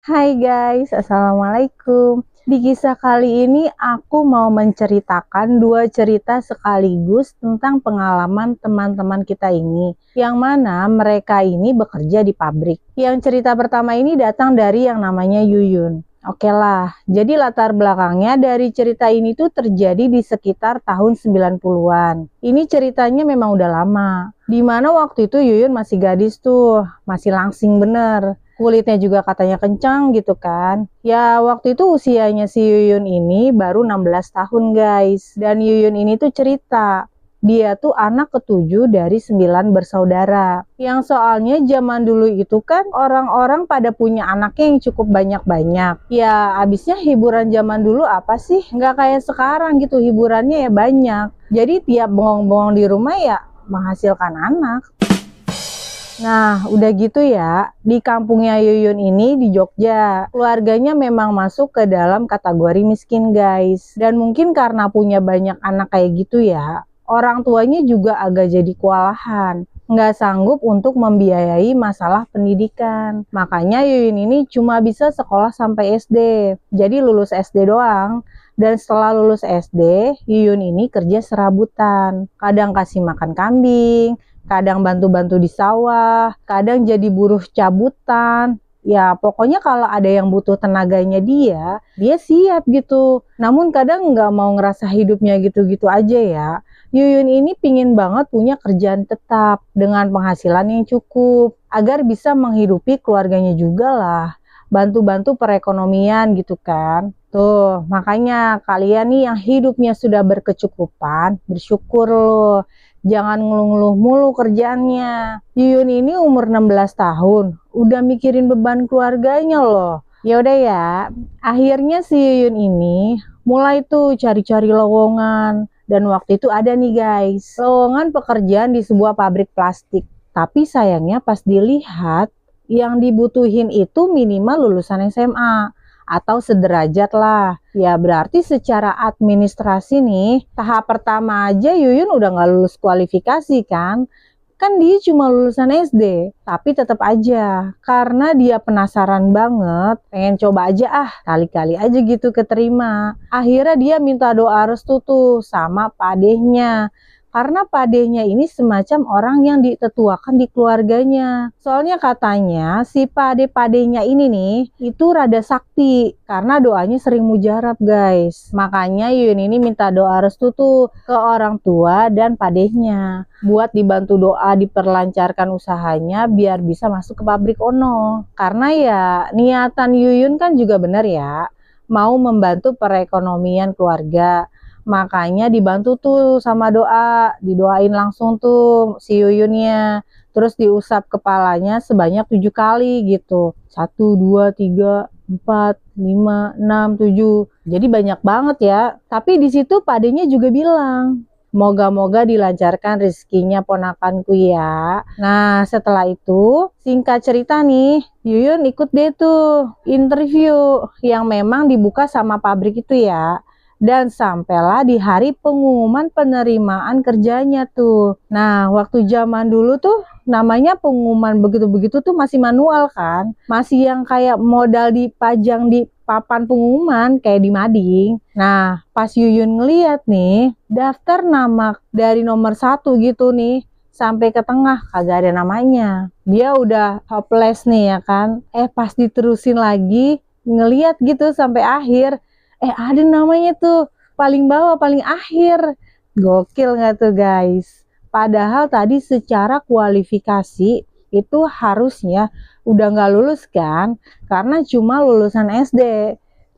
Hai guys, Assalamualaikum. Di kisah kali ini aku mau menceritakan dua cerita sekaligus tentang pengalaman teman-teman kita ini, yang mana mereka ini bekerja di pabrik. Yang cerita pertama ini datang dari yang namanya Yuyun. Oke lah, jadi latar belakangnya dari cerita ini tuh terjadi di sekitar tahun 90-an. Ini ceritanya memang udah lama. Dimana waktu itu Yuyun masih gadis tuh, masih langsing bener. Kulitnya juga katanya kencang gitu kan. Ya waktu itu usianya si Yuyun ini baru 16 tahun guys. Dan Yuyun ini tuh cerita, dia tuh anak ketujuh dari 9 bersaudara. Yang soalnya zaman dulu itu kan orang-orang pada punya anaknya yang cukup banyak-banyak. Ya abisnya hiburan zaman dulu apa sih? Nggak kayak sekarang gitu, hiburannya ya banyak. Jadi tiap bengong-bengong di rumah ya menghasilkan anak. Nah, udah gitu ya, di kampungnya Yuyun ini di Jogja, keluarganya memang masuk ke dalam kategori miskin guys. Dan mungkin karena punya banyak anak kayak gitu ya, orang tuanya juga agak jadi kewalahan. Nggak sanggup untuk membiayai masalah pendidikan. Makanya Yuyun ini cuma bisa sekolah sampai SD. Jadi lulus SD doang. Dan setelah lulus SD, Yuyun ini kerja serabutan. Kadang kasih makan kambing, kadang bantu-bantu di sawah, kadang jadi buruh cabutan. Ya pokoknya kalau ada yang butuh tenaganya dia siap gitu. Namun kadang nggak mau ngerasa hidupnya gitu-gitu aja ya. Yuyun ini pingin banget punya kerjaan tetap dengan penghasilan yang cukup agar bisa menghidupi keluarganya juga lah. Bantu-bantu perekonomian gitu kan. Tuh, makanya kalian nih yang hidupnya sudah berkecukupan, bersyukur loh. Jangan ngeluh-ngeluh mulu kerjaannya. Yuyun ini umur 16 tahun, udah mikirin beban keluarganya loh. Ya udah ya, akhirnya si Yuyun ini mulai tuh cari-cari lowongan. Dan waktu itu ada nih guys, lowongan pekerjaan di sebuah pabrik plastik. Tapi sayangnya pas dilihat, yang dibutuhin itu minimal lulusan SMA atau sederajat lah. Ya berarti secara administrasi nih, tahap pertama aja Yuyun udah nggak lulus kualifikasi kan. Kan dia cuma lulusan SD, tapi tetap aja karena dia penasaran banget, pengen coba aja kali-kali aja gitu keterima. Akhirnya dia minta doa restu tuh sama padehnya. Karena padehnya ini semacam orang yang ditetuakan di keluarganya. Soalnya katanya si pade-padenya ini nih, itu rada sakti. Karena doanya sering mujarab guys. Makanya Yuyun ini minta doa restu tuh ke orang tua dan padehnya. Buat dibantu doa diperlancarkan usahanya biar bisa masuk ke pabrik Ono. Karena ya niatan Yuyun kan juga benar ya. Mau membantu perekonomian keluarga. Makanya dibantu tuh sama doa, didoain langsung tuh si Yuyunnya. Terus diusap kepalanya sebanyak 7 kali gitu. 1, 2, 3, 4, 5, 6, 7. Jadi banyak banget ya. Tapi di situ padenya juga bilang, moga-moga dilancarkan rezekinya ponakanku ya. Nah setelah itu singkat cerita nih, Yuyun ikut deh tuh interview yang memang dibuka sama pabrik itu ya. Dan sampailah di hari pengumuman penerimaan kerjanya tuh. Nah, waktu zaman dulu tuh namanya pengumuman begitu-begitu tuh masih manual kan. Masih yang kayak modal dipajang di papan pengumuman kayak di mading. Nah, pas Yuyun ngeliat nih, daftar nama dari nomor 1 gitu nih, sampai ke tengah kagak ada namanya. Dia udah hopeless nih ya kan. Pas diterusin lagi, ngeliat gitu sampai akhir, ada namanya tuh paling bawah paling akhir. Gokil nggak tuh guys? Padahal tadi secara kualifikasi itu harusnya udah nggak lulus kan, karena cuma lulusan SD.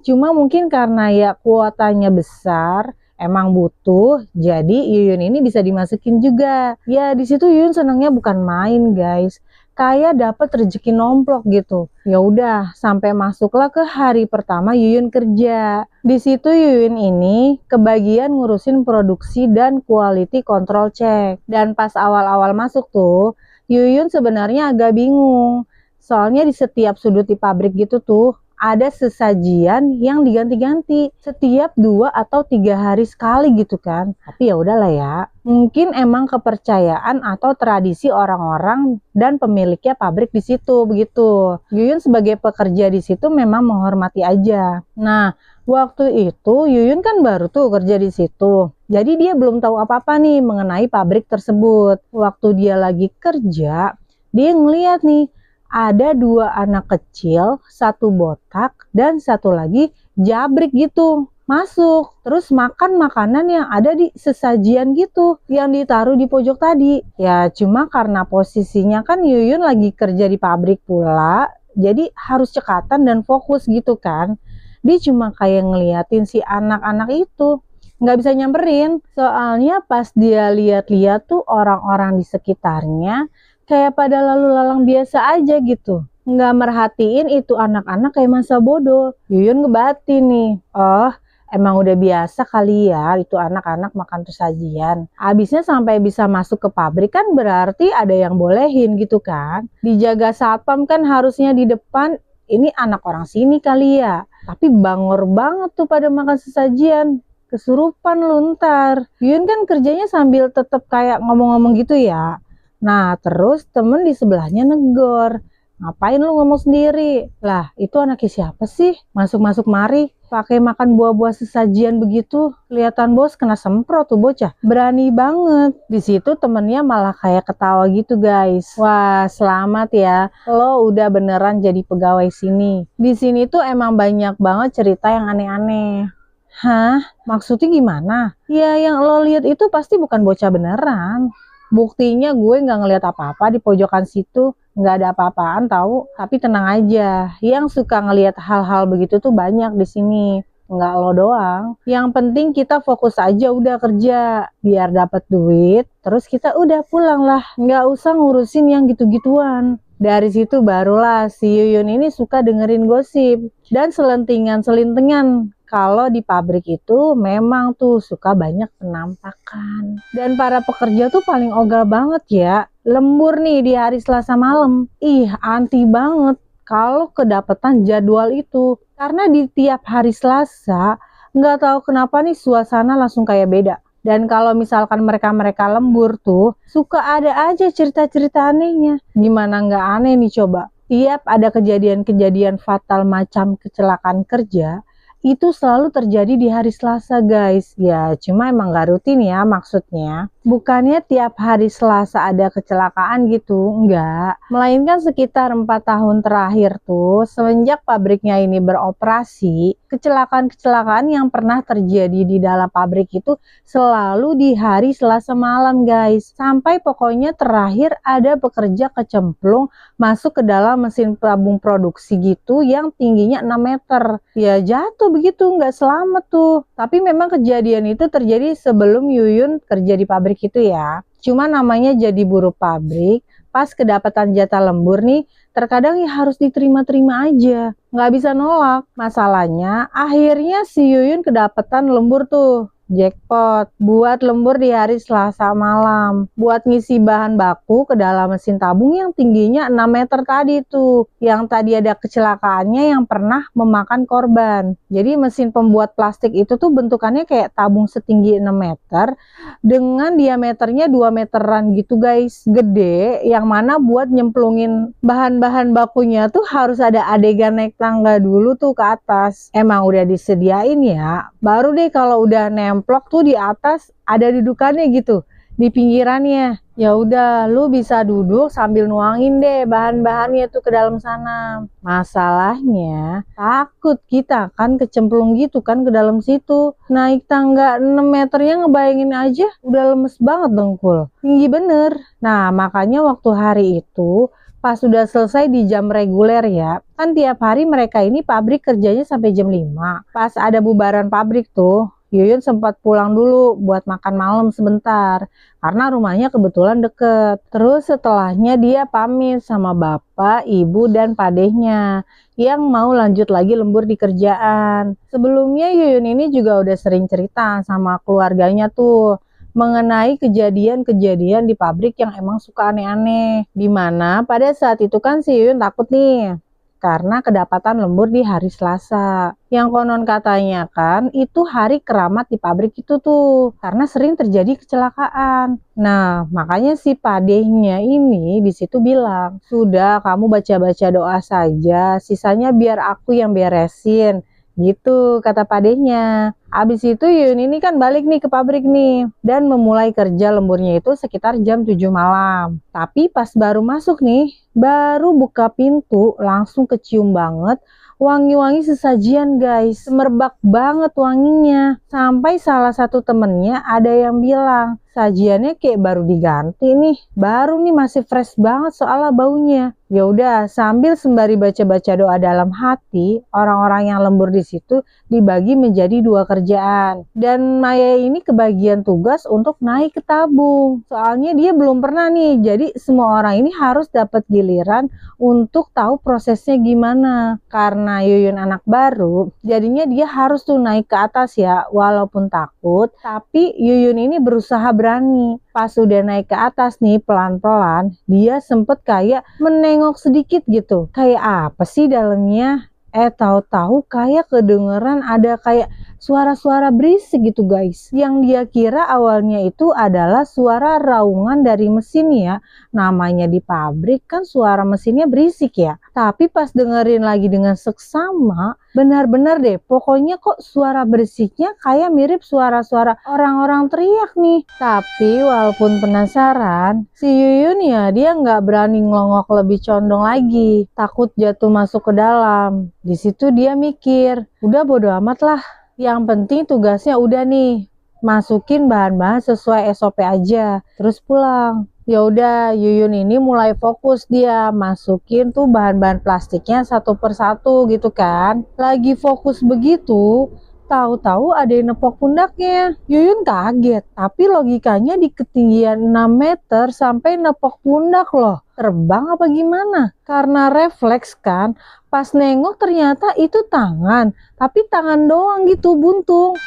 Cuma mungkin karena ya kuotanya besar, emang butuh, jadi Yuyun ini bisa dimasukin juga. Ya di situ Yuyun senangnya bukan main guys, kayak dapat rezeki nomplok gitu. Ya udah, sampai masuklah ke hari pertama Yuyun kerja. Di situ Yuyun ini kebagian ngurusin produksi dan quality control check. Dan pas awal-awal masuk tuh, Yuyun sebenarnya agak bingung. Soalnya di setiap sudut di pabrik gitu tuh ada sesajian yang diganti-ganti setiap 2 atau 3 hari sekali gitu kan. Tapi ya udahlah ya. Mungkin emang kepercayaan atau tradisi orang-orang dan pemiliknya pabrik di situ begitu. Yuyun sebagai pekerja di situ memang menghormati aja. Nah, waktu itu Yuyun kan baru tuh kerja di situ. Jadi dia belum tahu apa-apa nih mengenai pabrik tersebut. Waktu dia lagi kerja, dia ngeliat nih ada 2 anak kecil, 1 botak dan 1 lagi jabrik gitu. Masuk, terus makan makanan yang ada di sesajian gitu, yang ditaruh di pojok tadi. Ya cuma karena posisinya kan Yuyun lagi kerja di pabrik pula, jadi harus cekatan dan fokus gitu kan. Dia cuma kayak ngeliatin si anak-anak itu, nggak bisa nyamperin. Soalnya pas dia lihat-lihat tuh orang-orang di sekitarnya kayak pada lalu lalang biasa aja gitu. Nggak merhatiin itu anak-anak kayak masa bodoh. Yuyun ngebatin nih. Oh, emang udah biasa kali ya itu anak-anak makan sajian. Habisnya sampai bisa masuk ke pabrik kan berarti ada yang bolehin gitu kan. Dijaga satpam kan harusnya di depan. Ini anak orang sini kali ya. Tapi bangor banget tuh pada makan sesajian. Kesurupan lu ntar. Yuyun kan kerjanya sambil tetap kayak ngomong-ngomong gitu ya. Nah, terus temen di sebelahnya negor. Ngapain lu ngomong sendiri? Lah, itu anaknya siapa sih? Masuk-masuk mari, pakai makan buah-buah sesajian begitu. Kelihatan bos kena semprot tuh bocah. Berani banget. Di situ temennya malah kayak ketawa gitu guys. Wah, selamat ya. Lo udah beneran jadi pegawai sini. Di sini tuh emang banyak banget cerita yang aneh-aneh. Hah? Maksudnya gimana? Ya, yang lo lihat itu pasti bukan bocah beneran. Buktinya gue nggak ngeliat apa-apa di pojokan situ, nggak ada apa-apaan tahu. Tapi tenang aja, yang suka ngeliat hal-hal begitu tuh banyak di sini, nggak lo doang. Yang penting kita fokus aja udah kerja, biar dapat duit, terus kita udah pulang lah, nggak usah ngurusin yang gitu-gituan. Dari situ barulah si Yuyun ini suka dengerin gosip dan selentingan-selintingan. Kalau di pabrik itu memang tuh suka banyak penampakan. Dan para pekerja tuh paling ogah banget ya. Lembur nih di hari Selasa malam. Ih, anti banget kalau kedapetan jadwal itu. Karena di tiap hari Selasa, nggak tahu kenapa nih suasana langsung kayak beda. Dan kalau misalkan mereka-mereka lembur tuh, suka ada aja cerita-cerita anehnya. Gimana nggak aneh nih coba? Tiap ada kejadian-kejadian fatal macam kecelakaan kerja, itu selalu terjadi di hari Selasa guys. Ya cuma emang gak rutin ya maksudnya. Bukannya tiap hari Selasa ada kecelakaan gitu, enggak. Melainkan sekitar 4 tahun terakhir tuh, semenjak pabriknya ini beroperasi, kecelakaan-kecelakaan yang pernah terjadi di dalam pabrik itu selalu di hari Selasa malam guys. Sampai pokoknya terakhir ada pekerja kecemplung masuk ke dalam mesin tabung produksi gitu yang tingginya 6 meter. Ya jatuh begitu, nggak selamat tuh. Tapi memang kejadian itu terjadi sebelum Yuyun kerja di pabrik itu ya. Cuma namanya jadi buruh pabrik, pas kedapatan jatah lembur nih, terkadang ya harus diterima-terima aja. Nggak bisa nolak. Masalahnya, akhirnya si Yuyun kedapatan lembur tuh. Jackpot, buat lembur di hari Selasa malam, buat ngisi bahan baku ke dalam mesin tabung yang tingginya 6 meter tadi tuh, yang tadi ada kecelakaannya yang pernah memakan korban. Jadi mesin pembuat plastik itu tuh bentukannya kayak tabung setinggi 6 meter dengan diameternya 2 meteran gitu guys, gede, yang mana buat nyemplungin bahan-bahan bakunya tuh harus ada adegan naik tangga dulu tuh ke atas. Emang udah disediain ya, baru deh kalau udah nemplok tuh di atas ada dudukannya gitu di pinggirannya. Ya udah, lu bisa duduk sambil nuangin deh bahan-bahannya tuh ke dalam sana. Masalahnya takut kita kan kecemplung gitu kan ke dalam situ. Naik tangga 6 meternya ngebayangin aja udah lemes banget dengkul. Tinggi bener. Nah makanya waktu hari itu pas sudah selesai di jam reguler ya, kan tiap hari mereka ini pabrik kerjanya sampai jam 5. Pas ada bubaran pabrik tuh, Yuyun sempat pulang dulu buat makan malam sebentar, karena rumahnya kebetulan deket. Terus setelahnya dia pamit sama bapak, ibu, dan padehnya yang mau lanjut lagi lembur di kerjaan. Sebelumnya Yuyun ini juga udah sering cerita sama keluarganya tuh, mengenai kejadian-kejadian di pabrik yang emang suka aneh-aneh. Dimana pada saat itu kan si Yuyun takut nih, karena kedapatan lembur di hari Selasa. Yang konon katanya kan itu hari keramat di pabrik itu tuh, karena sering terjadi kecelakaan. Nah, makanya si padehnya ini di situ bilang, "Sudah, kamu baca-baca doa saja, sisanya biar aku yang beresin." Gitu kata padehnya. Abis itu Yuyun ini kan balik nih ke pabrik nih dan memulai kerja lemburnya itu sekitar jam 7 malam. Tapi pas baru masuk nih, baru buka pintu langsung kecium banget wangi-wangi sesajian guys. Semerbak banget wanginya. Sampai salah satu temennya ada yang bilang, sajiannya kayak baru diganti nih. Baru nih masih fresh banget soalnya baunya. Ya udah, sambil sembari baca-baca doa dalam hati, orang-orang yang lembur di situ dibagi menjadi 2 kerjaan. Dan Maya ini kebagian tugas untuk naik ke tabung. Soalnya dia belum pernah nih, jadi semua orang ini harus dapat giliran untuk tahu prosesnya gimana. Karena Yuyun anak baru, jadinya dia harus tuh naik ke atas ya, walaupun takut. Tapi Yuyun ini berusaha berani. Pas udah naik ke atas nih pelan-pelan, dia sempet kayak menengok sedikit gitu. Kayak apa sih dalamnya? Tahu-tahu kayak kedengeran ada kayak suara-suara berisik gitu guys. Yang dia kira awalnya itu adalah suara raungan dari mesin ya. Namanya di pabrik kan suara mesinnya berisik ya. Tapi pas dengerin lagi dengan seksama, benar-benar deh pokoknya kok suara berisiknya kayak mirip suara-suara orang-orang teriak nih. Tapi walaupun penasaran, si Yuyun ya dia nggak berani ngelongok lebih condong lagi. Takut jatuh masuk ke dalam. Di situ dia mikir, udah bodo amat lah. Yang penting tugasnya udah nih, masukin bahan-bahan sesuai SOP aja, terus pulang. Ya udah, Yuyun ini mulai fokus dia masukin tuh bahan-bahan plastiknya satu persatu gitu kan. Lagi fokus begitu, tahu-tahu ada yang nepok pundaknya. Yuyun kaget, tapi logikanya di ketinggian 6 meter sampai nepok pundak loh. Terbang apa gimana? Karena refleks kan, pas nengok ternyata itu tangan, tapi tangan doang gitu buntung.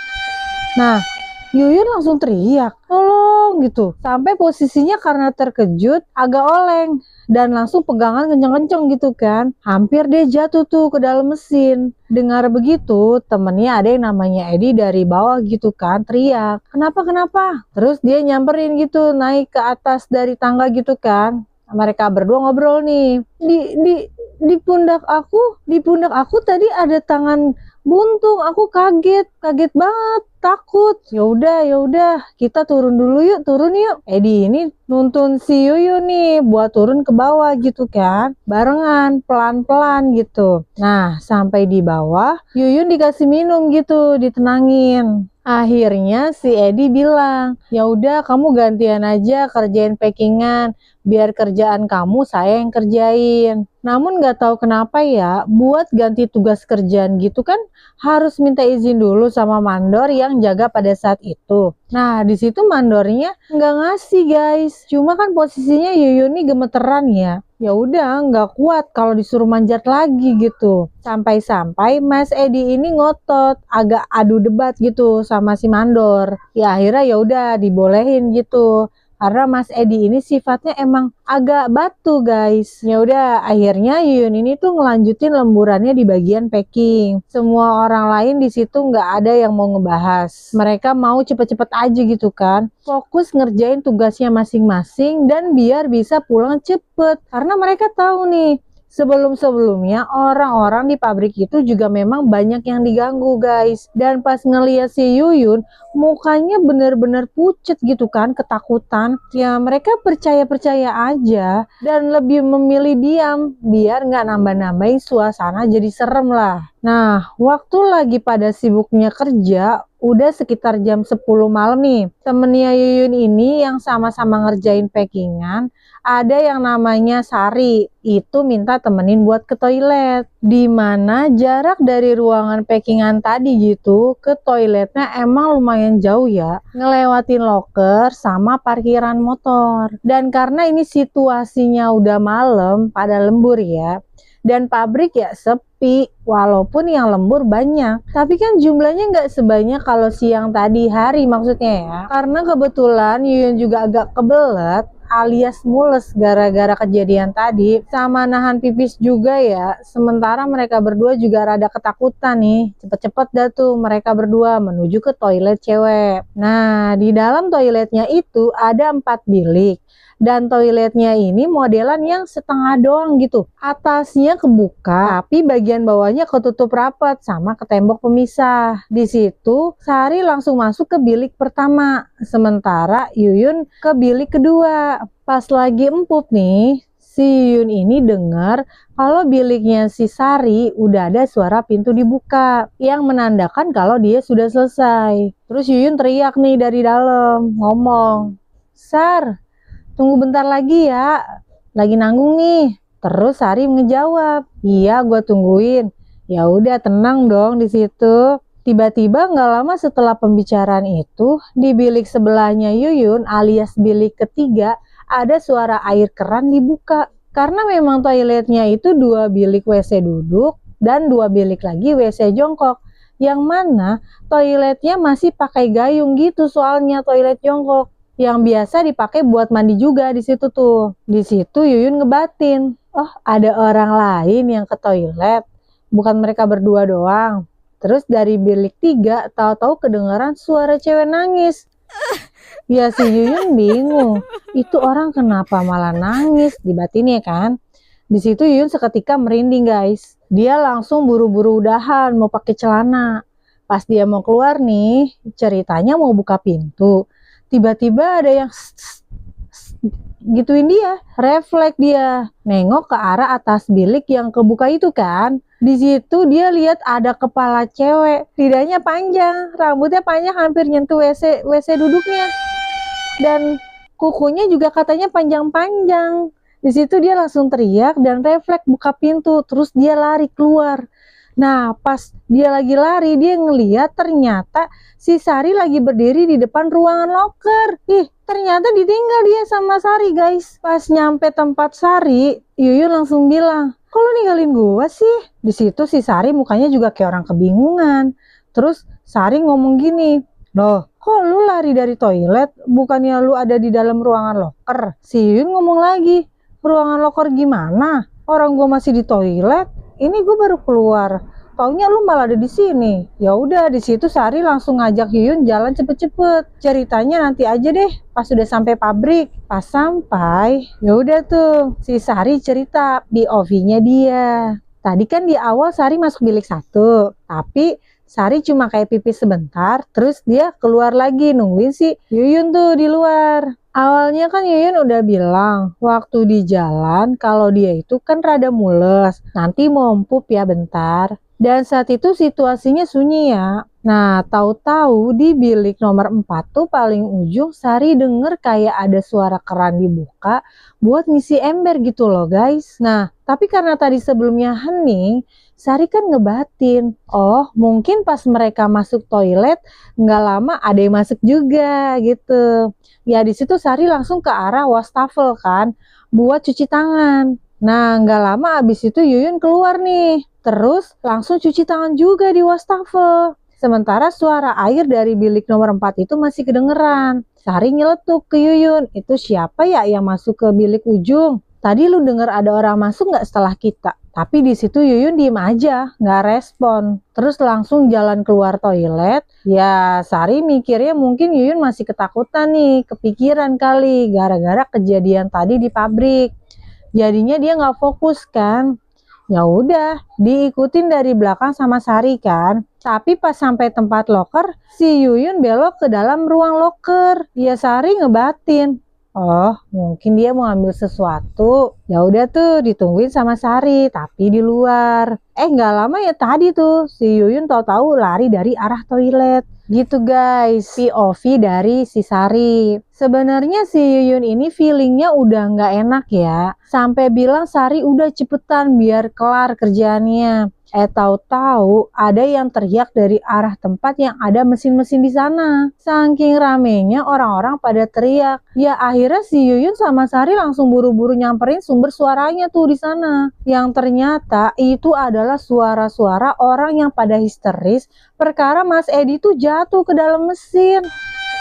Nah, Yuyun langsung teriak, tolong gitu. Sampai posisinya karena terkejut agak oleng dan langsung pegangan kenceng-kenceng gitu kan. Hampir dia jatuh tuh ke dalam mesin. Dengar begitu, temennya ada yang namanya Edi dari bawah gitu kan, teriak, "Kenapa? Terus dia nyamperin gitu, naik ke atas dari tangga gitu kan. Mereka berdua ngobrol nih. Di pundak aku tadi ada tangan buntung, aku kaget banget, takut. Ya udah, kita turun dulu yuk, turun yuk. Edi ini nuntun si Yuyun nih buat turun ke bawah gitu kan, barengan, pelan-pelan gitu. Nah, sampai di bawah, Yuyun dikasih minum gitu, ditenangin. Akhirnya si Edi bilang, ya udah kamu gantian aja kerjain packingan, biar kerjaan kamu saya yang kerjain. Namun nggak tahu kenapa ya, buat ganti tugas kerjaan gitu kan harus minta izin dulu sama mandor yang jaga pada saat itu. Nah, di situ mandornya nggak ngasih guys. Cuma kan posisinya Yuyun nih gemeteran ya. Ya udah nggak kuat kalau disuruh manjat lagi gitu. Sampai-sampai Mas Edi ini ngotot, agak adu debat gitu sama si mandor. Ya akhirnya ya udah dibolehin gitu. Karena Mas Edi ini sifatnya emang agak batu guys. Ya udah akhirnya Yuyun ini tuh ngelanjutin lemburannya di bagian packing. Semua orang lain di situ nggak ada yang mau ngebahas. Mereka mau cepet-cepet aja gitu kan. Fokus ngerjain tugasnya masing-masing dan biar bisa pulang cepet. Karena mereka tahu nih, sebelum-sebelumnya orang-orang di pabrik itu juga memang banyak yang diganggu guys. Dan pas ngeliat si Yuyun, mukanya bener-bener pucet gitu kan, ketakutan. Ya mereka percaya-percaya aja dan lebih memilih diam biar nggak nambah-nambahin suasana jadi serem lah. Nah, waktu lagi pada sibuknya kerja, udah sekitar jam 10 malam nih. Temennya Yuyun ini yang sama-sama ngerjain packingan, ada yang namanya Sari, itu minta temenin buat ke toilet. Dimana jarak dari ruangan packingan tadi gitu ke toiletnya emang lumayan jauh ya. Ngelewatin loker sama parkiran motor. Dan karena ini situasinya udah malam pada lembur ya. Dan pabrik ya sepi, walaupun yang lembur banyak. Tapi kan jumlahnya nggak sebanyak kalau siang tadi hari maksudnya ya. Karena kebetulan Yuyun juga agak kebelet, alias mules gara-gara kejadian tadi, sama nahan pipis juga ya. Sementara mereka berdua juga rada ketakutan nih. Cepet-cepet dah tuh mereka berdua menuju ke toilet cewek. Nah, di dalam toiletnya itu ada 4 bilik. Dan toiletnya ini modelan yang setengah doang gitu. Atasnya kebuka, tapi bagian bawahnya ketutup rapat sama ke tembok pemisah. Di situ Sari langsung masuk ke bilik pertama, sementara Yuyun ke bilik kedua. Pas lagi empuk nih, si Yuyun ini dengar kalau biliknya si Sari udah ada suara pintu dibuka yang menandakan kalau dia sudah selesai. Terus Yuyun teriak nih dari dalam, ngomong, "Sar, tunggu bentar lagi ya, lagi nanggung nih." Terus Sari ngejawab, "Iya, gue tungguin." Ya udah, tenang dong di situ. Tiba-tiba nggak lama setelah pembicaraan itu, di bilik sebelahnya Yuyun alias bilik ketiga ada suara air keran dibuka. Karena memang toiletnya itu 2 bilik WC duduk dan 2 bilik lagi WC jongkok. Yang mana toiletnya masih pakai gayung gitu, soalnya toilet jongkok yang biasa dipakai buat mandi juga di situ tuh. Di situ Yuyun ngebatin, oh ada orang lain yang ke toilet, bukan mereka berdua doang. Terus dari bilik 3 tahu-tahu kedengaran suara cewek nangis. Ya si Yuyun bingung, itu orang kenapa malah nangis, dibatin ya kan. Di situ Yuyun seketika merinding guys. Dia langsung buru-buru udahan mau pakai celana. Pas dia mau keluar nih, ceritanya mau buka pintu. Tiba-tiba ada yang gituin dia, refleks dia nengok ke arah atas bilik yang kebuka itu kan. Di situ dia lihat ada kepala cewek, lidahnya panjang, rambutnya panjang hampir nyentuh WC duduknya, dan kukunya juga katanya panjang-panjang. Di situ dia langsung teriak dan refleks buka pintu, terus dia lari keluar. Nah, pas dia lagi lari, dia ngeliat ternyata si Sari lagi berdiri di depan ruangan loker. Ih, ternyata ditinggal dia sama Sari, guys. Pas nyampe tempat Sari, Yuyun langsung bilang, "Kok lu ninggalin gua sih?" Di situ si Sari mukanya juga kayak orang kebingungan. Terus Sari ngomong gini, "Loh, kok lu lari dari toilet? Bukannya lu ada di dalam ruangan loker?" Si Yuyun ngomong lagi, "Ruangan loker gimana? Orang gua masih di toilet. Ini gue baru keluar, taunya lu malah ada di sini." Ya udah, di situ Sari langsung ngajak Yuyun jalan cepet-cepet. Ceritanya nanti aja deh pas sudah sampai pabrik. Pas sampai, ya udah tuh si Sari cerita POV-nya dia. Tadi kan di awal Sari masuk bilik 1, tapi Sari cuma kayak pipis sebentar, terus dia keluar lagi nungguin si Yuyun tuh di luar. Awalnya kan Yuyun udah bilang waktu di jalan kalau dia itu kan rada mules, nanti mau empup ya bentar. Dan saat itu situasinya sunyi ya. Nah, tahu-tahu di bilik nomor 4 tuh paling ujung Sari denger kayak ada suara keran dibuka buat ngisi ember gitu loh guys. Nah, tapi karena tadi sebelumnya hening, Sari kan ngebatin, oh mungkin pas mereka masuk toilet nggak lama ada yang masuk juga gitu. Ya di situ Sari langsung ke arah wastafel kan buat cuci tangan. Nah nggak lama abis itu Yuyun keluar nih, terus langsung cuci tangan juga di wastafel. Sementara suara air dari bilik nomor 4 itu masih kedengeran. Sari nyeletuk ke Yuyun, "Itu siapa ya yang masuk ke bilik ujung? Tadi lu denger ada orang masuk nggak setelah kita?" Tapi di situ Yuyun diem aja, nggak respon. Terus langsung jalan keluar toilet. Ya Sari mikirnya mungkin Yuyun masih ketakutan nih, kepikiran kali gara-gara kejadian tadi di pabrik. Jadinya dia nggak fokus kan. Ya udah, diikutin dari belakang sama Sari kan. Tapi pas sampai tempat loker, si Yuyun belok ke dalam ruang loker. Ya Sari ngebatin, oh mungkin dia mau ambil sesuatu. Ya udah tuh ditungguin sama Sari, tapi di luar. Nggak lama ya tadi tuh si Yuyun tahu-tahu lari dari arah toilet. Gitu guys, POV dari si Sari. Sebenarnya si Yuyun ini feelingnya udah nggak enak ya. Sampai bilang Sari udah cepetan biar kelar kerjaannya. Tahu-tahu ada yang teriak dari arah tempat yang ada mesin-mesin di sana. Saking ramenya orang-orang pada teriak. Ya akhirnya si Yuyun sama Sari langsung buru-buru nyamperin sumber suaranya tuh di sana. Yang ternyata itu adalah suara-suara orang yang pada histeris perkara Mas Edi tuh jatuh ke dalam mesin.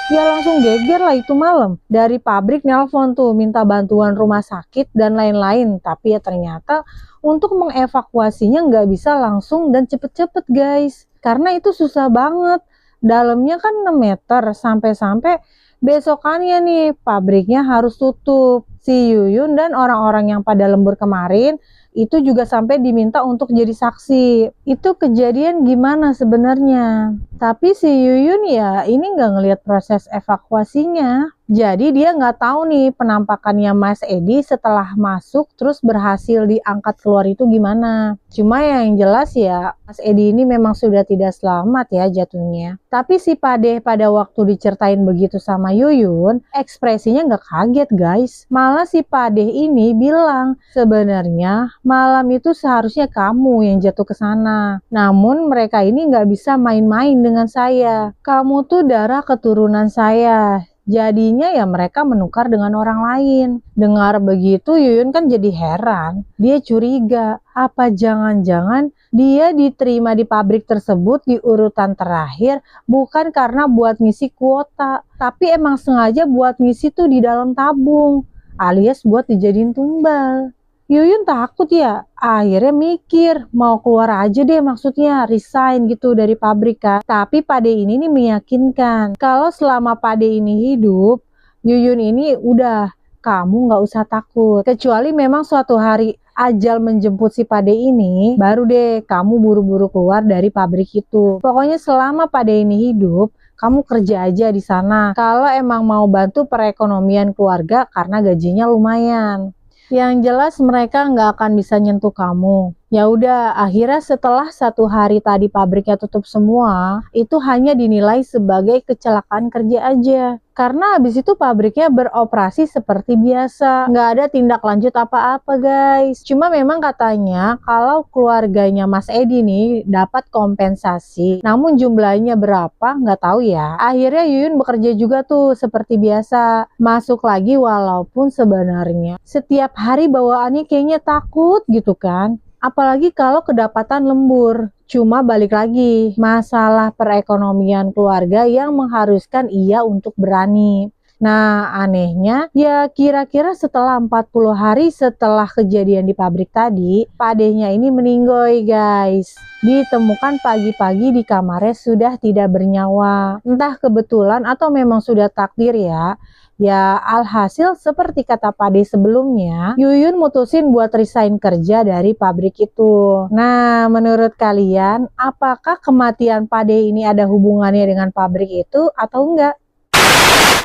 Ya langsung geger lah itu malam. Dari pabrik nelpon tuh minta bantuan rumah sakit dan lain-lain. Tapi ya ternyata untuk mengevakuasinya nggak bisa langsung dan cepet-cepet guys. Karena itu susah banget. Dalamnya kan 6 meter sampai-sampai besokannya nih pabriknya harus tutup. Si Yuyun dan orang-orang yang pada lembur kemarin itu juga sampai diminta untuk jadi saksi. Itu kejadian gimana sebenarnya? Tapi si Yuyun ya ini nggak ngelihat proses evakuasinya. Jadi dia nggak tahu nih penampakannya Mas Edi setelah masuk terus berhasil diangkat keluar itu gimana. Cuma yang jelas ya Mas Edi ini memang sudah tidak selamat ya jatuhnya. Tapi si Padeh pada waktu diceritain begitu sama Yuyun, ekspresinya nggak kaget guys. Malah si Padeh ini bilang sebenarnya malam itu seharusnya kamu yang jatuh ke sana. Namun mereka ini nggak bisa main-main dengan saya. Kamu tuh darah keturunan saya. Jadinya ya mereka menukar dengan orang lain. Dengar begitu Yuyun kan jadi heran. Dia curiga, apa jangan-jangan dia diterima di pabrik tersebut di urutan terakhir bukan karena buat ngisi kuota, tapi emang sengaja buat ngisi tuh di dalam tabung, alias buat dijadiin tumbal. Yuyun takut ya, akhirnya mikir mau keluar aja deh, maksudnya resign gitu dari pabrik kan. Tapi Pade ini nih meyakinkan kalau selama Pade ini hidup, Yuyun ini udah, kamu nggak usah takut. Kecuali memang suatu hari ajal menjemput si Pade ini, baru deh kamu buru-buru keluar dari pabrik itu. Pokoknya selama Pade ini hidup, kamu kerja aja di sana. Kalau emang mau bantu perekonomian keluarga karena gajinya lumayan. Yang jelas mereka nggak akan bisa nyentuh kamu. Ya udah, akhirnya setelah 1 hari tadi pabriknya tutup semua, itu hanya dinilai sebagai kecelakaan kerja aja. Karena habis itu pabriknya beroperasi seperti biasa. Nggak ada tindak lanjut apa-apa guys. Cuma memang katanya kalau keluarganya Mas Edi nih dapat kompensasi. Namun jumlahnya berapa nggak tahu ya. Akhirnya Yuyun bekerja juga tuh seperti biasa. Masuk lagi walaupun sebenarnya setiap hari bawaannya kayaknya takut gitu kan. Apalagi kalau kedapatan lembur. Cuma balik lagi, masalah perekonomian keluarga yang mengharuskan ia untuk berani. Nah, anehnya, ya kira-kira setelah 40 hari setelah kejadian di pabrik tadi, Padehnya ini meninggoy guys. Ditemukan pagi-pagi di kamarnya sudah tidak bernyawa. Entah kebetulan atau memang sudah takdir ya. Ya alhasil seperti kata Pade sebelumnya, Yuyun mutusin buat resign kerja dari pabrik itu. Nah menurut kalian, apakah kematian Pade ini ada hubungannya dengan pabrik itu atau enggak?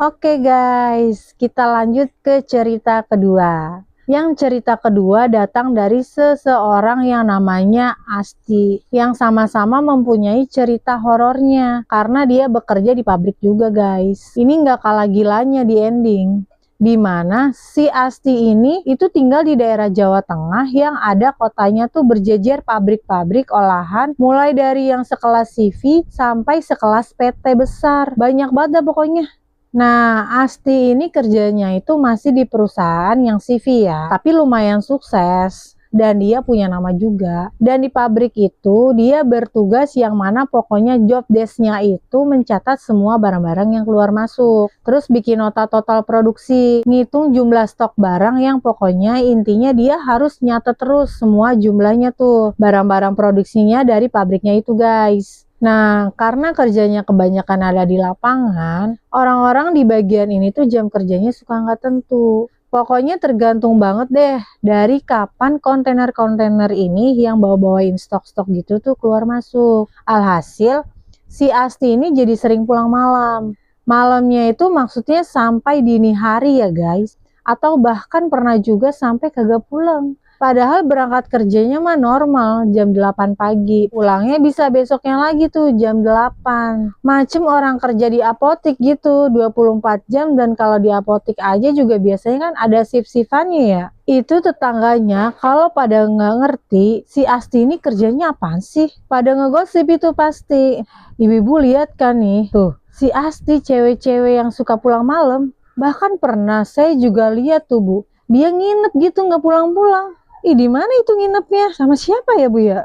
Oke guys, kita lanjut ke cerita kedua. Yang cerita kedua datang dari seseorang yang namanya Asti, yang sama-sama mempunyai cerita horornya karena dia bekerja di pabrik juga guys. Ini nggak kalah gilanya di ending, dimana si Asti ini itu tinggal di daerah Jawa Tengah yang ada kotanya tuh berjejer pabrik-pabrik olahan, mulai dari yang sekelas CV sampai sekelas PT besar, banyak banget dah pokoknya. Nah, Asti ini kerjanya itu masih di perusahaan yang CV ya, tapi lumayan sukses. Dan dia punya nama juga. Dan di pabrik itu dia bertugas yang mana pokoknya job desk-nya itu mencatat semua barang-barang yang keluar masuk. Terus bikin nota total produksi, ngitung jumlah stok barang yang pokoknya intinya dia harus nyatet terus semua jumlahnya tuh. Barang-barang produksinya dari pabriknya itu guys. Nah, karena kerjanya kebanyakan ada di lapangan, orang-orang di bagian ini tuh jam kerjanya suka nggak tentu. Pokoknya tergantung banget deh dari kapan kontainer-kontainer ini yang bawa-bawain stok-stok gitu tuh keluar masuk. Alhasil, si Asti ini jadi sering pulang malam. Malamnya itu maksudnya sampai dini hari ya guys. Atau bahkan pernah juga sampai kagak pulang. Padahal berangkat kerjanya mah normal jam 8 pagi, pulangnya bisa besoknya lagi tuh jam 8. Macem orang kerja di apotik gitu 24 jam, dan kalau di apotik aja juga biasanya kan ada shift-shiftannya ya. Itu tetangganya kalau pada nggak ngerti si Asti ini kerjanya apaan sih, pada ngegosip itu pasti. Ibu-ibu lihat kan nih, tuh si Asti cewek-cewek yang suka pulang malam. Bahkan pernah saya juga lihat tuh Bu, dia nginep gitu nggak pulang-pulang. Ih, di mana itu nginepnya? Sama siapa ya, Bu ya?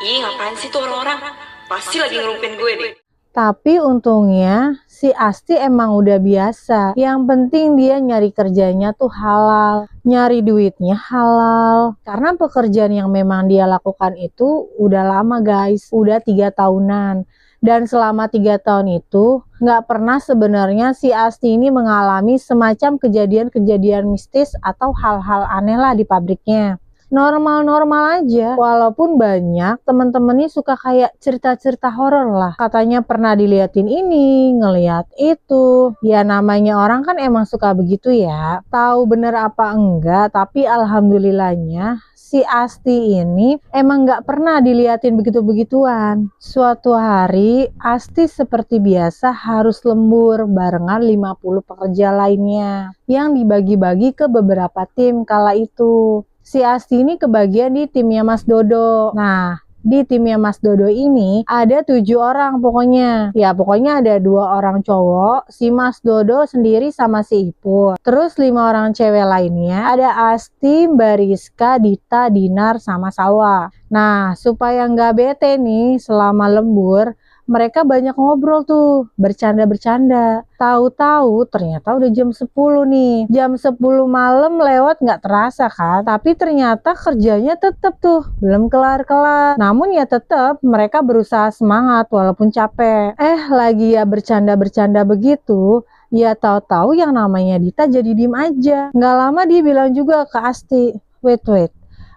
Ih, ngapain sih tuh orang-orang? Pasti lagi ngerupin gue deh. Tapi untungnya si Asti emang udah biasa. Yang penting dia nyari kerjanya tuh halal, nyari duitnya halal. Karena pekerjaan yang memang dia lakukan itu udah lama guys, udah 3 tahunan. Dan selama 3 tahun itu nggak pernah sebenarnya si Asti ini mengalami semacam kejadian-kejadian mistis atau hal-hal aneh lah di pabriknya. Normal-normal aja, walaupun banyak temen-temennya suka kayak cerita-cerita horor lah, katanya pernah diliatin ini, ngeliat itu. Ya namanya orang kan emang suka begitu ya, tahu bener apa enggak, tapi alhamdulillahnya si Asti ini emang nggak pernah diliatin begitu-begituan. Suatu hari Asti seperti biasa harus lembur barengan 50 pekerja lainnya yang dibagi-bagi ke beberapa tim kala itu. Si Asti ini kebagian di timnya Mas Dodo. Nah, di timnya Mas Dodo ini ada 7 orang pokoknya. Ya pokoknya ada 2 orang cowok, si Mas Dodo sendiri sama si Ipul. Terus 5 orang cewek lainnya, ada Asti, Mbak Rizka, Dita, Dinar, sama Salwa. Nah, supaya nggak bete nih selama lembur, mereka banyak ngobrol tuh, bercanda-bercanda. Tahu-tahu ternyata udah jam 10 nih. Jam 10 malam lewat nggak terasa kan? Tapi ternyata kerjanya tetap tuh, belum kelar-kelar. Namun ya tetap mereka berusaha semangat walaupun capek. Lagi ya bercanda-bercanda begitu, ya tahu-tahu yang namanya Dita jadi diem aja. Nggak lama dia bilang juga ke Asti, wait,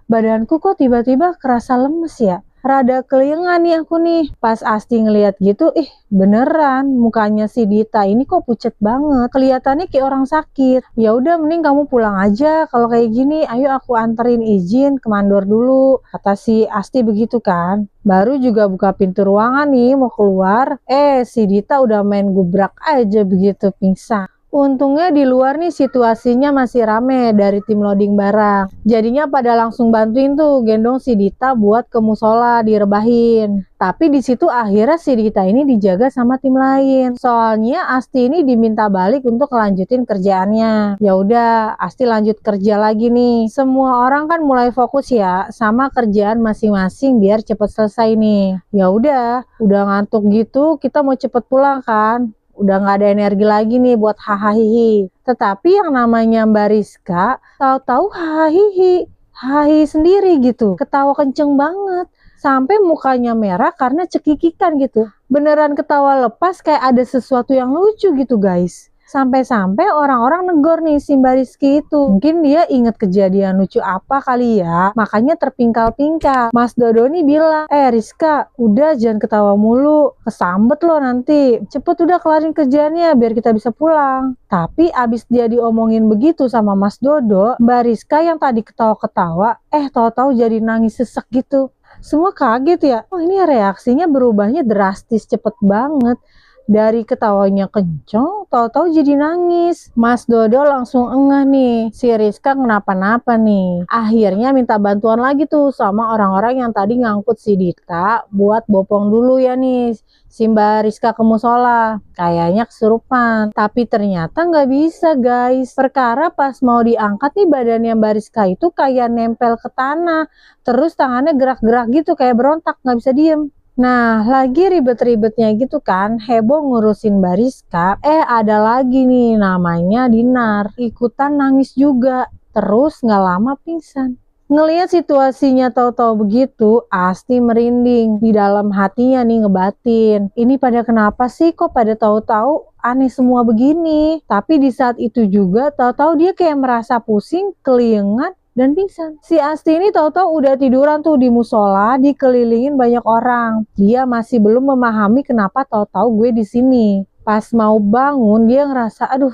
badanku kok tiba-tiba kerasa lemes ya? Rada keliengan nih aku nih. Pas Asti ngeliat gitu, beneran mukanya si Dita ini kok pucet banget. Kelihatannya kayak orang sakit. Ya udah mending kamu pulang aja kalau kayak gini. Ayo aku anterin izin ke mandor dulu. Kata si Asti begitu kan. Baru juga buka pintu ruangan nih mau keluar. Si Dita udah main gubrak aja begitu pingsan. Untungnya di luar nih situasinya masih rame dari tim loading barang. Jadinya pada langsung bantuin tuh gendong si Dita buat ke musola direbahin. Tapi di situ akhirnya si Dita ini dijaga sama tim lain. Soalnya Asti ini diminta balik untuk lanjutin kerjaannya. Ya udah, Asti lanjut kerja lagi nih. Semua orang kan mulai fokus ya sama kerjaan masing-masing biar cepet selesai nih. Ya udah ngantuk gitu, kita mau cepet pulang kan. Udah nggak ada energi lagi nih buat hahaha. Tetapi yang namanya Mbak Rizka tahu-tahu hahaha sendiri gitu, ketawa kenceng banget sampai mukanya merah karena cekikikan gitu. Beneran ketawa lepas kayak ada sesuatu yang lucu gitu guys. Sampai-sampai orang-orang negor nih si Mbak Rizky itu. Mungkin dia inget kejadian lucu apa kali ya, makanya terpingkal-pingkal. Mas Dodo nih bilang, Rizka, udah jangan ketawa mulu, kesambet loh nanti. Cepet udah kelarin kerjaannya biar kita bisa pulang. Tapi abis dia diomongin begitu sama Mas Dodo, Mbak Rizka yang tadi ketawa-ketawa, tahu-tahu jadi nangis sesek gitu. Semua kaget ya, ini reaksinya berubahnya drastis cepet banget. Dari ketawanya kenceng, tahu-tahu jadi nangis. Mas Dodo langsung engah nih, si Rizka kenapa-napa nih. Akhirnya minta bantuan lagi tuh sama orang-orang yang tadi ngangkut si Dita buat bopong dulu ya nih si Mbak Rizka ke musola. Kayaknya kesurupan, tapi ternyata nggak bisa guys. Perkara pas mau diangkat nih badannya Mbak Rizka itu kayak nempel ke tanah. Terus tangannya gerak-gerak gitu kayak berontak, nggak bisa diem. Nah, lagi ribet-ribetnya gitu kan, heboh ngurusin Mbak Rizka, ada lagi nih namanya Dinar, ikutan nangis juga, terus nggak lama pingsan. Ngelihat situasinya tahu-tahu begitu, Asti merinding, di dalam hatinya nih ngebatin, ini pada kenapa sih kok pada tahu-tahu aneh semua begini. Tapi di saat itu juga tahu-tahu dia kayak merasa pusing, keliengan, dan pingsan. Si Asti ini tahu-tahu udah tiduran tuh di musola, dikelilingin banyak orang. Dia masih belum memahami kenapa tahu-tahu gue di sini. Pas mau bangun dia ngerasa, aduh,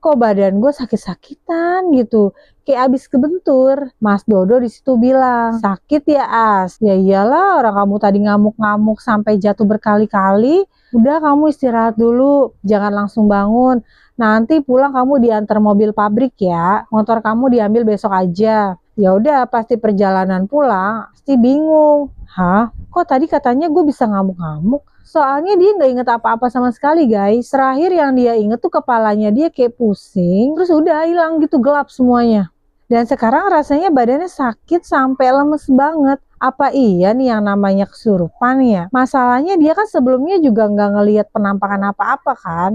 kok badan gue sakit-sakitan gitu, kayak abis kebentur. Mas Dodo di situ bilang, sakit ya As? Ya iyalah, orang kamu tadi ngamuk-ngamuk sampai jatuh berkali-kali. Udah kamu istirahat dulu, jangan langsung bangun. Nanti pulang kamu diantar mobil pabrik ya, motor kamu diambil besok aja. Ya udah, pasti perjalanan pulang, pasti bingung. Hah? Kok tadi katanya gue bisa ngamuk-ngamuk? Soalnya dia nggak inget apa-apa sama sekali guys. Terakhir yang dia inget tuh kepalanya dia kayak pusing, terus udah hilang gitu, gelap semuanya. Dan sekarang rasanya badannya sakit sampai lemes banget. Apa iya nih yang namanya kesurupan ya? Masalahnya dia kan sebelumnya juga nggak ngelihat penampakan apa-apa kan.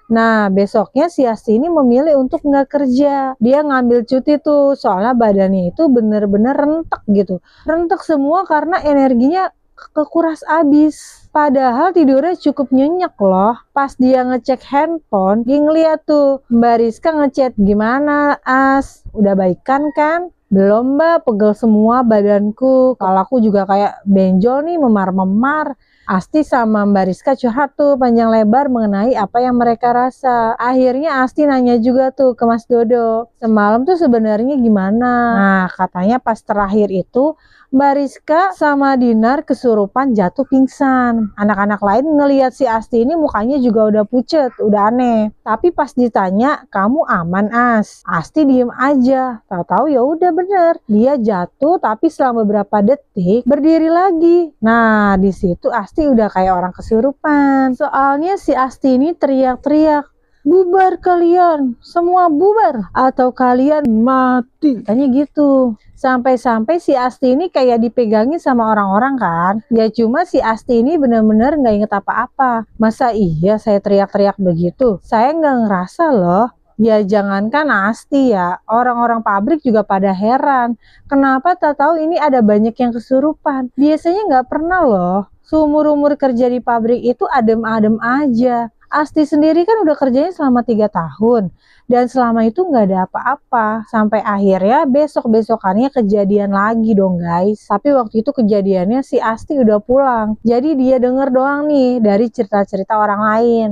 Nah, besoknya si Asti ini memilih untuk nggak kerja. Dia ngambil cuti tuh, soalnya badannya itu bener-bener rentek gitu. Rentek semua karena energinya kekuras abis. Padahal tidurnya cukup nyenyak loh. Pas dia ngecek handphone, dia ngeliat tuh Mbak Rizka ngechat, "Gimana As? Udah baikan kan?" "Belum Mbak, pegel semua badanku. Kalau aku juga kayak benjol nih, memar-memar." Asti sama Mbak Rizka curhat tuh panjang lebar mengenai apa yang mereka rasa. Akhirnya Asti nanya juga tuh ke Mas Dodo, "Semalam tuh sebenarnya gimana?" Nah, katanya pas terakhir itu Mbak Rizka sama Dinar kesurupan jatuh pingsan. Anak-anak lain ngelihat si Asti ini mukanya juga udah pucet, udah aneh. Tapi pas ditanya, "Kamu aman As?" Asti diem aja. Tahu-tahu ya udah bener. Dia jatuh tapi selama beberapa detik berdiri lagi. Nah, di situ Asti udah kayak orang kesurupan. Soalnya si Asti ini teriak-teriak, "Bubar kalian, semua bubar atau kalian mati." Tanya gitu. Sampai-sampai si Asti ini kayak dipegangin sama orang-orang kan. Ya cuma si Asti ini bener-bener gak inget apa-apa. Masa iya saya teriak-teriak begitu? Saya gak ngerasa loh. Ya jangankan Asti ya, orang-orang pabrik juga pada heran. Kenapa tak tahu ini ada banyak yang kesurupan? Biasanya nggak pernah loh. Seumur-umur kerja di pabrik itu adem-adem aja. Asti sendiri kan udah kerjanya selama 3 tahun. Dan selama itu nggak ada apa-apa. Sampai akhirnya besok-besokannya kejadian lagi dong guys. Tapi waktu itu kejadiannya si Asti udah pulang. Jadi dia denger doang nih dari cerita-cerita orang lain.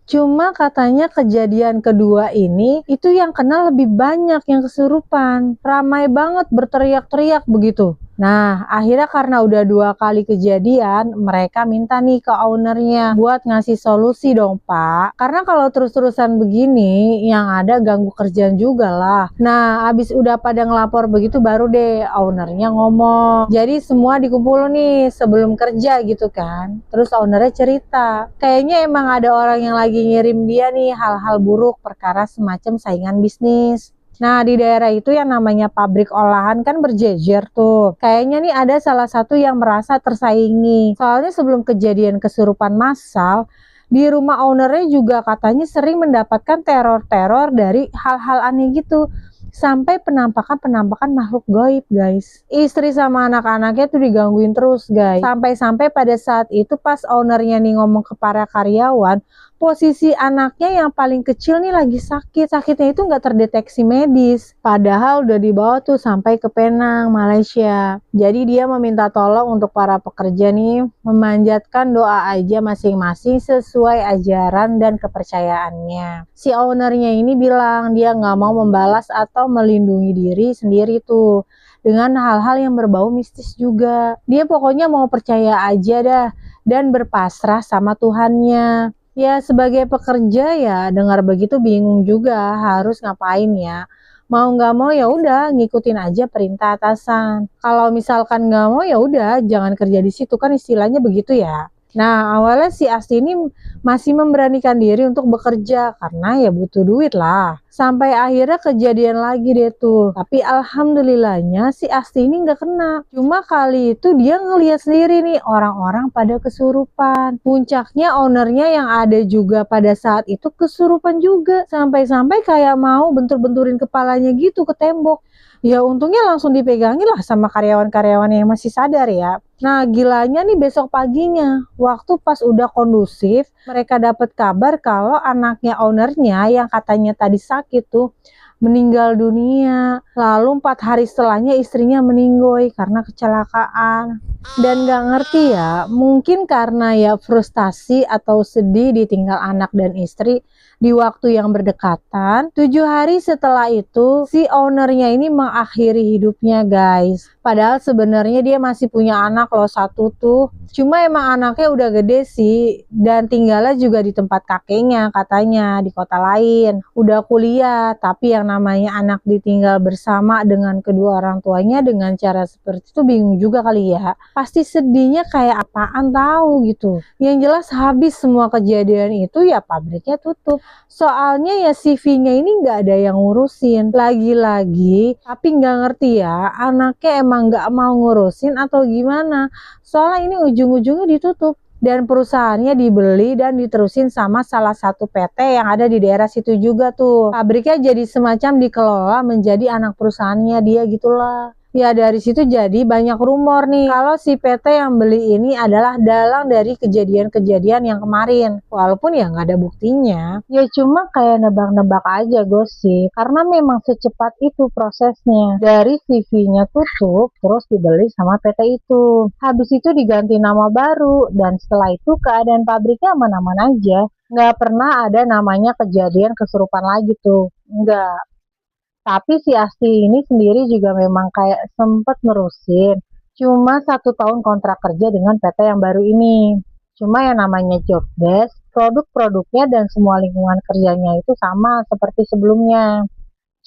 Cuma katanya kejadian kedua ini itu yang kena lebih banyak yang kesurupan. Ramai banget berteriak-teriak begitu. Nah, akhirnya karena udah 2 kali kejadian, mereka minta nih ke ownernya buat ngasih solusi dong Pak. Karena kalau terus-terusan begini, yang ada ganggu kerjaan juga lah. Nah, abis udah pada ngelapor begitu baru deh ownernya ngomong. Jadi semua dikumpul nih sebelum kerja gitu kan. Terus ownernya cerita, kayaknya emang ada orang yang lagi ngirim dia nih hal-hal buruk perkara semacam saingan bisnis. Nah, di daerah itu yang namanya pabrik olahan kan berjejer tuh. Kayaknya nih ada salah satu yang merasa tersaingi. Soalnya sebelum kejadian kesurupan massal, di rumah ownernya juga katanya sering mendapatkan teror-teror dari hal-hal aneh gitu. Sampai penampakan-penampakan makhluk gaib guys. Istri sama anak-anaknya tuh digangguin terus guys. Sampai-sampai pada saat itu pas ownernya nih ngomong ke para karyawan, posisi anaknya yang paling kecil nih lagi sakit. Sakitnya itu nggak terdeteksi medis. Padahal udah dibawa tuh sampai ke Penang, Malaysia. Jadi dia meminta tolong untuk para pekerja nih memanjatkan doa aja masing-masing sesuai ajaran dan kepercayaannya. Si ownernya ini bilang dia nggak mau membalas atau melindungi diri sendiri tuh dengan hal-hal yang berbau mistis juga. Dia pokoknya mau percaya aja dah dan berpasrah sama Tuhannya. Ya sebagai pekerja ya dengar begitu bingung juga harus ngapain ya. Mau nggak mau ya udah ngikutin aja perintah atasan. Kalau misalkan nggak mau ya udah jangan kerja di situ kan istilahnya begitu ya. Nah awalnya si Asti ini masih memberanikan diri untuk bekerja karena ya butuh duit lah. Sampai akhirnya kejadian lagi deh tuh. Tapi alhamdulillahnya si Asti ini nggak kena. Cuma kali itu dia ngeliat sendiri nih orang-orang pada kesurupan. Puncaknya ownernya yang ada juga pada saat itu kesurupan juga. Sampai-sampai kayak mau bentur-benturin kepalanya gitu ke tembok. Ya untungnya langsung dipegangin lah sama karyawan-karyawan yang masih sadar ya. Nah gilanya nih besok paginya, waktu pas udah kondusif, mereka dapat kabar kalau anaknya ownernya yang katanya tadi sakit tuh meninggal dunia. Lalu 4 hari setelahnya istrinya meninggoy karena kecelakaan. Dan gak ngerti ya, mungkin karena ya frustasi atau sedih ditinggal anak dan istri di waktu yang berdekatan. 7 hari setelah itu si ownernya ini mengakhiri hidupnya guys. Padahal sebenarnya dia masih punya anak loh satu tuh. Cuma emang anaknya udah gede sih dan tinggalnya juga di tempat kakeknya katanya di kota lain. Udah kuliah tapi yang namanya anak ditinggal bersama dengan kedua orang tuanya dengan cara seperti itu bingung juga kali ya. Pasti sedihnya kayak apaan tahu gitu. Yang jelas habis semua kejadian itu ya pabriknya tutup. Soalnya ya CV-nya ini nggak ada yang ngurusin. Lagi-lagi tapi nggak ngerti ya anaknya emang memang nggak mau ngurusin atau gimana? Soalnya ini ujung-ujungnya ditutup dan perusahaannya dibeli dan diterusin sama salah satu PT yang ada di daerah situ juga tuh. Pabriknya jadi semacam dikelola menjadi anak perusahaannya dia gitulah. Ya dari situ jadi banyak rumor nih kalau si PT yang beli ini adalah dalang dari kejadian-kejadian yang kemarin. Walaupun ya nggak ada buktinya. Ya cuma kayak nebak-nebak aja gosip. Karena memang secepat itu prosesnya. Dari CV-nya tutup terus dibeli sama PT itu. Habis itu diganti nama baru dan setelah itu keadaan pabriknya aman-aman aja. Nggak pernah ada namanya kejadian kesurupan lagi tuh. Nggak. Tapi si Asti ini sendiri juga memang kayak sempet nerusin. Cuma 1 tahun kontrak kerja dengan PT yang baru ini. Cuma yang namanya job desk, produk-produknya dan semua lingkungan kerjanya itu sama seperti sebelumnya.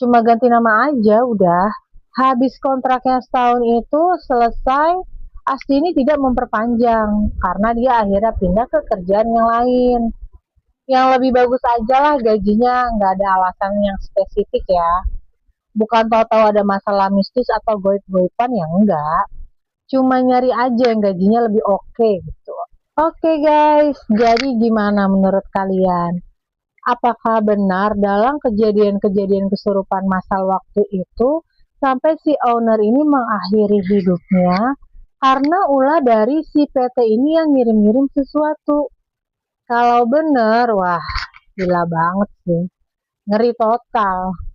Cuma ganti nama aja udah. Habis kontraknya setahun itu selesai, Asti ini tidak memperpanjang karena dia akhirnya pindah ke kerjaan yang lain. Yang lebih bagus aja lah gajinya, nggak ada alasan yang spesifik ya. Bukan tahu-tahu ada masalah mistis atau goib-goiban yang enggak. Cuma nyari aja yang gajinya lebih oke gitu. Oke guys, jadi gimana menurut kalian? Apakah benar dalam kejadian-kejadian kesurupan masal waktu itu sampai si owner ini mengakhiri hidupnya karena ulah dari si PT ini yang ngirim-ngirim sesuatu? Kalau benar, wah gila banget sih. Ngeri total.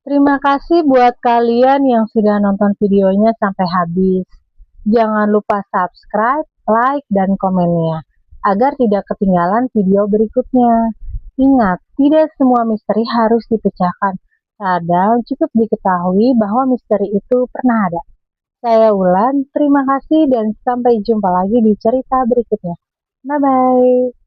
Terima kasih buat kalian yang sudah nonton videonya sampai habis. Jangan lupa subscribe, like, dan komennya, agar tidak ketinggalan video berikutnya. Ingat, tidak semua misteri harus dipecahkan. Kadang cukup diketahui bahwa misteri itu pernah ada. Saya Wulan, terima kasih dan sampai jumpa lagi di cerita berikutnya. Bye-bye.